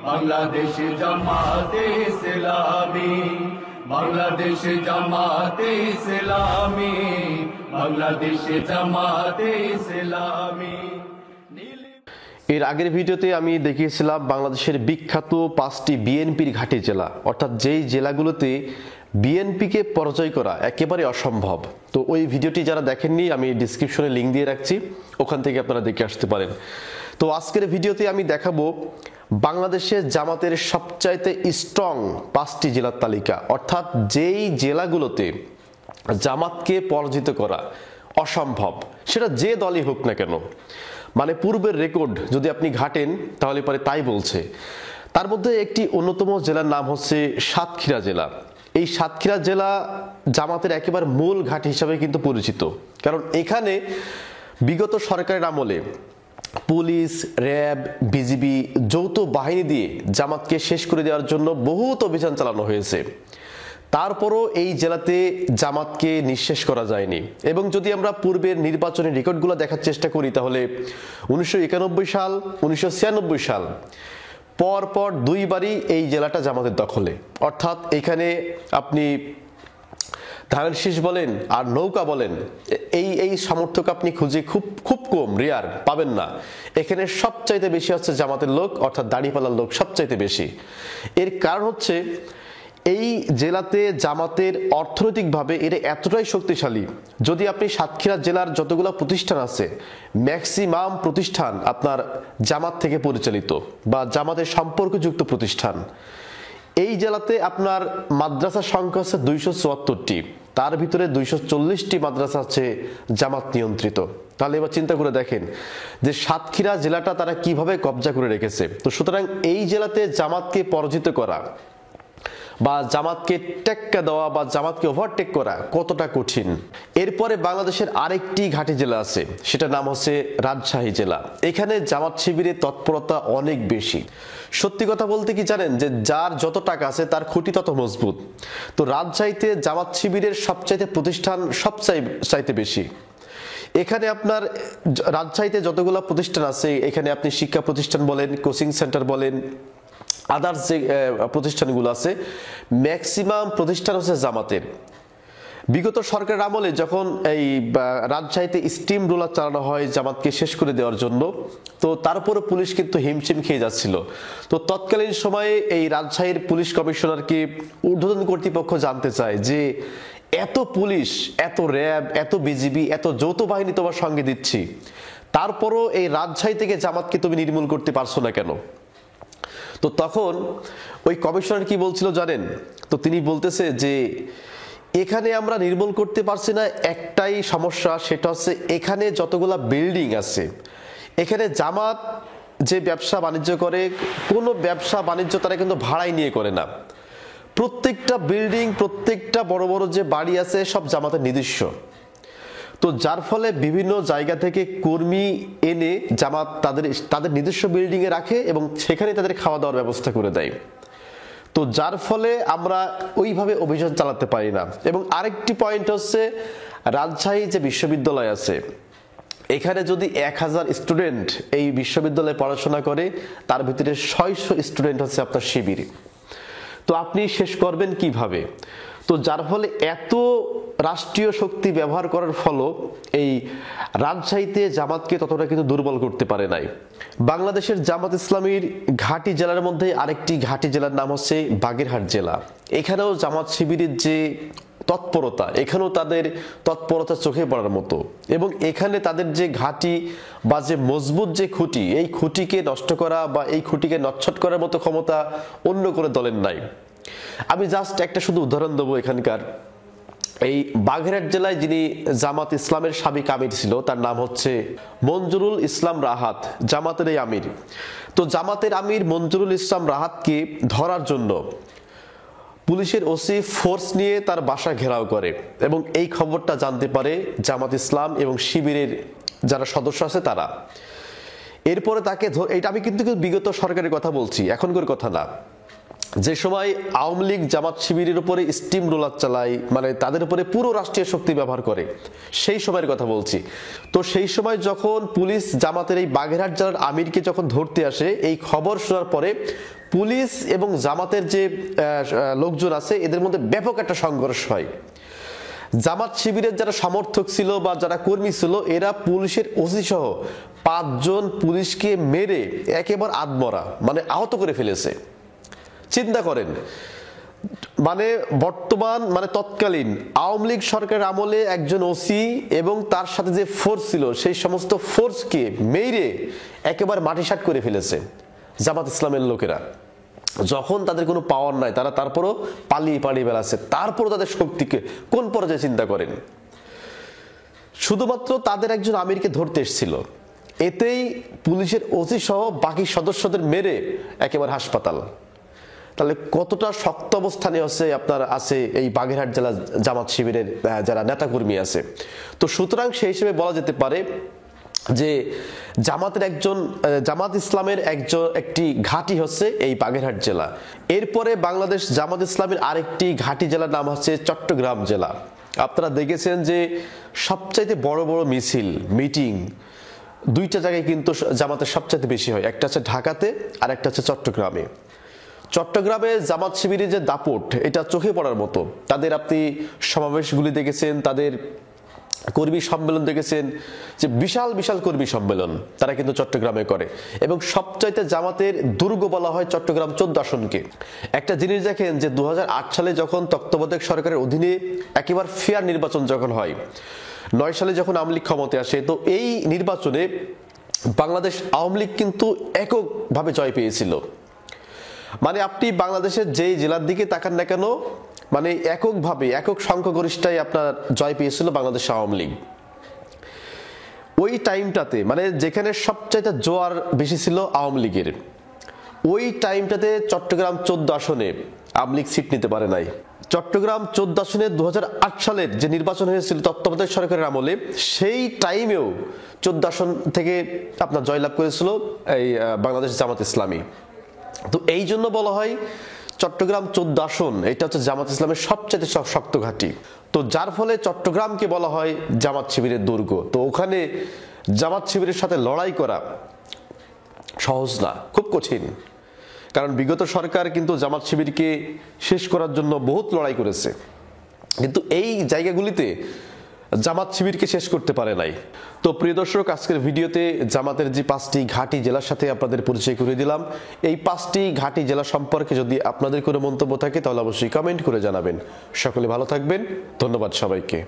বাংলাদেশ জামাতে ইসলামী, বাংলাদেশ জামাতে ইসলামী, বাংলাদেশ জামাতে ইসলামী। এর আগের ভিডিওতে আমি দেখিয়েছিলাম বাংলাদেশের বিখ্যাত 5টি বিএনপির ঘাঁটি জেলা, অর্থাৎ যেই জেলাগুলোতে বিএনপিকে পরাজয় করা একেবারে অসম্ভব। তো ওই ভিডিওটি যারা দেখেননি আমি ডিসক্রিপশনে লিঙ্ক দিয়ে রাখছি, ওখান থেকে আপনারা দেখে আসতে পারেন। তো আজকের ভিডিওতে আমি দেখাবো বাংলাদেশের জামাতের সবচাইতে স্ট্রং 5টি জেলার তালিকা, অর্থাৎ যেই জেলাগুলোতে জামাতকে পরাজিত করা অসম্ভব, সেটা যে দলই হোক না কেন। মানে পূর্বের রেকর্ড যদি আপনি ঘাটেন তাহলে পরে তাই বলছে। তার মধ্যে একটি অন্যতম জেলার নাম হচ্ছে সাতক্ষীরা জেলা। এই সাতক্ষীরা জেলা জামাতের একেবারে মূল ঘাঁটি হিসাবে কিন্তু পরিচিত, কারণ এখানে বিগত সরকারের আমলে পুলিশ, র্যাব, বিজিবি যৌথ বাহিনী দিয়ে জামাতকে শেষ করে দেওয়ার জন্য বহুত অভিযান চালানো হয়েছে। তারপরও এই জেলাতে জামাতকে নিঃশেষ করা যায়নি। এবং যদি আমরা পূর্বের নির্বাচনী রেকর্ডগুলো দেখার চেষ্টা করি তাহলে 1991 সাল, 1996 সাল পর দুইবারই এই জেলাটা জামাতের দখলে। অর্থাৎ এখানে আপনি ধানের শীষ বলেন আর নৌকা বলেন, এই সমর্থক আপনি খুঁজে খুব কম, রেয়ার পাবেন না। এখানে সবচাইতে বেশি হচ্ছে জামাতের লোক, অর্থাৎ দাড়িপাল্লার লোক সবচাইতে বেশি। এর কারণ হচ্ছে এই জেলাতে জামাতের অর্থনৈতিকভাবে এরা এতটাই শক্তিশালী। যদি আপনি সাতক্ষীরা জেলার যতগুলো প্রতিষ্ঠান আছে ম্যাক্সিমাম প্রতিষ্ঠান আপনার জামাত থেকে পরিচালিত বা জামাতের সম্পর্কযুক্ত প্রতিষ্ঠান। এই জেলাতে আপনার মাদ্রাসার সংখ্যা হচ্ছে 274টি, তার ভিতরে 240টি মাদ্রাসা আছে জামাত নিয়ন্ত্রিত। তাহলে এবার চিন্তা করে দেখেন যে সাতক্ষীরা জেলাটা তারা কিভাবে কবজা করে রেখেছে। তো সুতরাং এই জেলাতে জামাতকে পরাজিত করা বা জামাতকে টেক্কা দেওয়া বা জামাতকে ওভারটেক করা কতটা কঠিন। এরপরে বাংলাদেশের আরেকটি ঘাঁটি জেলা আছে, সেটার নাম হচ্ছে রাজশাহী জেলা। এখানে জামাত শিবিরের তৎপরতা অনেক বেশি। সত্যি কথা বলতে কি জানেন, যে যার যত টাকা আছে তার খুঁটি তত মজবুত। তো রাজশাহীতে জামাত শিবিরের সবচাইতে প্রতিষ্ঠান সবচাইতে বেশি। এখানে আপনার রাজশাহীতে যতগুলো প্রতিষ্ঠান আছে, এখানে আপনি শিক্ষা প্রতিষ্ঠান বলেন, কোচিং সেন্টার বলেন, আদার্স যে প্রতিষ্ঠানগুলো আছে, ম্যাক্সিমাম প্রতিষ্ঠান হচ্ছে জামাতের। বিগত সরকারের আমলে যখন এই রাজশাহীতে স্টিম রোলার চালানো হয় জামাতকে শেষ করে দেওয়ার জন্য, তো তারপরে পুলিশ কিন্তু হিমশিম খেয়ে যাচ্ছিল। তো তৎকালীন সময়ে এই রাজশাহীর পুলিশ কমিশনারকে ঊর্ধ্বতন কর্তৃপক্ষ জানতে চায় যে এত পুলিশ, এত র্যাব, এত বিজিবি, এত যৌথ বাহিনী তোমার সঙ্গে দিচ্ছি, তারপরও এই রাজশাহী থেকে জামাতকে তুমি নির্মূল করতে পারছো না কেন? তো তখন ওই কমিশনার কি বলছিল জানেন? তো তিনি বলতেছে যে এখানে আমরা নির্মূল করতে পারছি না, একটাই সমস্যা, সেটা হচ্ছে এখানে যতগুলা বিল্ডিং আছে, এখানে জামাত যে ব্যবসা বাণিজ্য করে, কোনো ব্যবসা বাণিজ্য তারা কিন্তু ভাড়ায় নিয়ে করে না। প্রত্যেকটা বিল্ডিং, প্রত্যেকটা বড় বড় যে বাড়ি আছে সব জামাতের নিজস্ব। তো যার ফলে বিভিন্ন জায়গা থেকে কর্মী এনে জামাত তাদের নিজস্ব বিল্ডিং এ রাখে এবং সেখানে তাদের খাওয়া দাওয়ার ব্যবস্থা করে দেয়। তো যার ফলে আমরা ওইভাবে অভিযান চালাতে পারি না। এবং আরেকটি পয়েন্ট হচ্ছে রাজশাহী যে বিশ্ববিদ্যালয় আছে, এখানে যদি 1000 স্টুডেন্ট এই বিশ্ববিদ্যালয়ে পড়াশোনা করে, তার ভিতরে 600 স্টুডেন্ট হচ্ছে আপনার শিবির। তো আপনি শেষ করবেন কিভাবে? তো যার ফলে এত রাষ্ট্রীয় শক্তি ব্যবহার করার ফলে এই রাজশাহীতে জামাতকে ততটা কিন্তু দুর্বল করতে পারে নাই। বাংলাদেশের জামাত ইসলামীর ঘাঁটি জেলার মধ্যে আরেকটি ঘাঁটি জেলার নাম হচ্ছে বাগেরহাট জেলা। এখানেও জামাত শিবিরের যে তৎপরতা, এখানেও তাদের তৎপরতা চোখে পড়ার মতো। এবং এখানে তাদের যে ঘাঁটি বা যে মজবুত যে খুঁটি, এই খুঁটিকে নষ্ট করা বা এই খুঁটিকে নচ্ছট করার মতো ক্ষমতা অন্য কোনো দলের নাই। আমি জাস্ট একটা শুধু উদাহরণ দেবো। এখানকার এই বাগেরহাট জেলায় যিনি জামাত ইসলামের সাবেক আমির ছিল, তার নাম হচ্ছে মঞ্জুরুল ইসলাম রাহাত, জামাতের এই আমির। তো জামাতের আমির মঞ্জুরুল ইসলাম রাহাতকে ধরার জন্য পুলিশের ওসি ফোর্স নিয়ে তার বাসা ঘেরাও করে এবং এই খবরটা জানতে পারে জামাত ইসলাম এবং শিবিরের যারা সদস্য আছে তারা। এরপরে তাকে এটা আমি কিন্তু বিগত সরকারের কথা বলছি, এখনকার কথা না। যে সময় আওয়ামী লীগ জামাত শিবিরের উপরে স্টিম রোলার চালায়, মানে তাদের উপরে পুরো রাষ্ট্রীয় শক্তি ব্যবহার করে, সেই সময়ের কথা বলছি। তো সেই সময় যখন পুলিশ জামাতের এই বাগেরহাট জেলার আমিরকে যখন ধরতে আসে, এই খবর শোনার পরে পুলিশ এবং জামাতের যে লোকজন আছে এদের মধ্যে ব্যাপক একটা সংঘর্ষ হয়। জামাত শিবিরের যারা সমর্থক ছিল বা যারা কর্মী ছিল এরা পুলিশের ওসি সহ 5 জন পুলিশকে মেরে একেবারে আধমরা মানে আহত করে ফেলেছে। চিন্তা করেন, মানে বর্তমান মানে তৎকালীন আওয়ামী লীগ সরকারের আমলে একজন ওসি এবং তার সাথে যে ফোর্স ছিল সেই সমস্ত ফোর্সকে মেরে একেবারে মাটিসাৎ করে ফেলেছে জামাত ইসলামের লোকেরা। যখন তাদের কোনো পাওয়ার নাই তারা তারপরও পালিয়ে বেড়াচ্ছে, তারপরও তাদের শক্তিকে কোন পর্যায়ে চিন্তা করেন। শুধুমাত্র তাদের একজন আমিরকে ধরতে এসেছিল, এতেই পুলিশের ওসি সহ বাকি সদস্যদের মেরে একেবারে হাসপাতাল। তাহলে কতটা শক্ত অবস্থানে আছে এই বাগেরহাট জেলা জামাত শিবিরের যারা নেতাকর্মী আছে। তো সুতরাং সেই হিসেবে বলা যেতে পারে যে জামাত ইসলামের একটি ঘাঁটি হচ্ছে এই বাগেরহাট জেলা। এরপরে বাংলাদেশ জামাত ইসলামের আরেকটি ঘাঁটি জেলার নাম হচ্ছে চট্টগ্রাম জেলা। আপনারা দেখেছেন যে সবচাইতে বড় বড় মিছিল মিটিং দুইটা জায়গায় কিন্তু জামাতের সবচাইতে বেশি হয়, একটা হচ্ছে ঢাকাতে আর একটা হচ্ছে চট্টগ্রামে। চট্টগ্রামে জামাত শিবিরের যে দাপট এটা চোখে পড়ার মতো। তাদের আপনি সমাবেশগুলি দেখেছেন, তাদের কর্মী সম্মেলন দেখেছেন, যে বিশাল বিশাল কর্মী সম্মেলন তারা কিন্তু চট্টগ্রামে করে। এবং সবচাইতে জামাতের দুর্গ বলা হয় চট্টগ্রাম 14 আসনকে। একটা জিনিস দেখেন যে 2008 সালে যখন তত্ত্বাবধায়ক সরকারের অধীনে একেবারে ফেয়ার নির্বাচন যখন হয়, 9 সালে যখন আওয়ামী লীগ ক্ষমতায় আসে, তো এই নির্বাচনে বাংলাদেশ আওয়ামী লীগ কিন্তু এককভাবে জয় পেয়েছিল। মানে আপনি বাংলাদেশের যেই জেলার দিকে তাকান না কেন, মানে একক সংখ্যাগরিষ্ঠতায় আপনার জয় পেয়েছিল বাংলাদেশ আওয়ামী লীগ। ওই টাইমটাতে মানে যেখানে সবচাইতে জোয়ার বেশি ছিল আওয়ামী লীগের, ওই টাইমটাতে চট্টগ্রাম 14 আসনে আওয়ামী লীগ সিট নিতে পারে নাই। চট্টগ্রাম 14 আসনে 2008 সালের যে নির্বাচন হয়েছিল তত্ত্বাবধায়ক সরকারের আমলে, সেই টাইমেও 14 আসন থেকে আপনার জয়লাভ করেছিল এই বাংলাদেশ জামাত ইসলামী। তো এই জন্য বলা হয় চট্টগ্রাম 14 আসন এটা হচ্ছে জামাত ইসলামের সবচেয়ে শক্ত ঘাঁটি। তো যার ফলে চট্টগ্রামকে বলা হয় জামাত শিবিরের দুর্গ। তো ওখানে জামাত শিবিরের সাথে লড়াই করা সহজ না, খুব কঠিন। কারণ বিগত সরকার কিন্তু জামাত শিবিরকে শেষ করার জন্য বহুত লড়াই করেছে, কিন্তু এই জায়গাগুলিতে জামাত শিবিরকে শেষ করতে পারে নাই। তো প্রিয় দর্শক, আজকের ভিডিওতে জামাতের যে 5টি ঘাঁটি জেলার সাথে আপনাদের পরিচয় করে দিলাম। এই 5টি ঘাঁটি জেলা সম্পর্কে যদি আপনাদের কোনো মন্তব্য থাকে তাহলে অবশ্যই কমেন্ট করে জানাবেন। সকলে ভালো থাকবেন, ধন্যবাদ সবাইকে।